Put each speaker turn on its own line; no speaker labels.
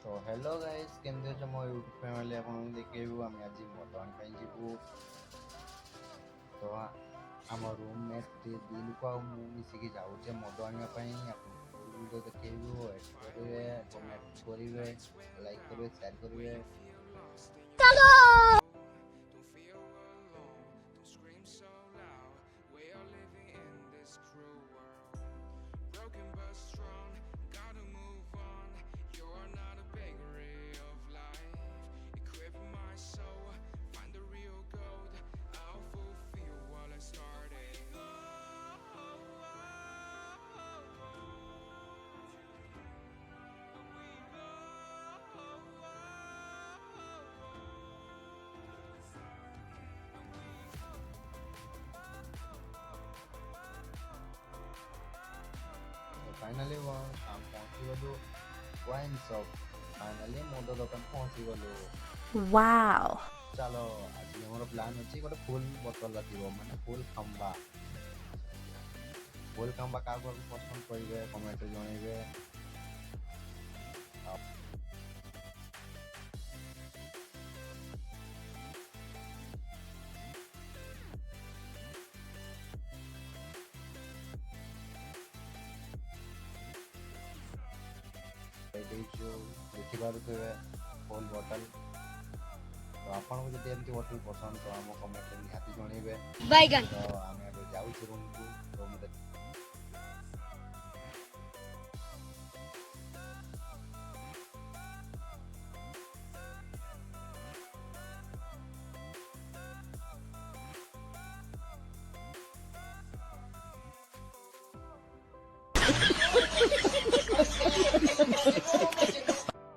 तो hello guys केमती अछ मो यूट्यूब फैमिली आपन देखेबु हम आज मटन खाइ जीवु तो आम रूममेट दिल को मु मिसिकी जाउचे मद आनिया पई आपन फुल वीडियो देखेबु वेट करिवे कमेंट करिवे लाइक करिवे शेयर करिवे फाइनली हम पहुंची गलु वाइन शॉप फाइनली मद दुकान पहुंची गलु
वाओ
चलो आज हमर प्लान अछि गोटे फुल बोतल रखिबो माने फुल खंबा का पसंद करिवे कमेंट जणैबे देखिपारे फुल बोतल तो आपको जब एमती बोतल पसंद तो आम कमेंट निहाती जनइबे तो आम जाऊँ रूम को रूम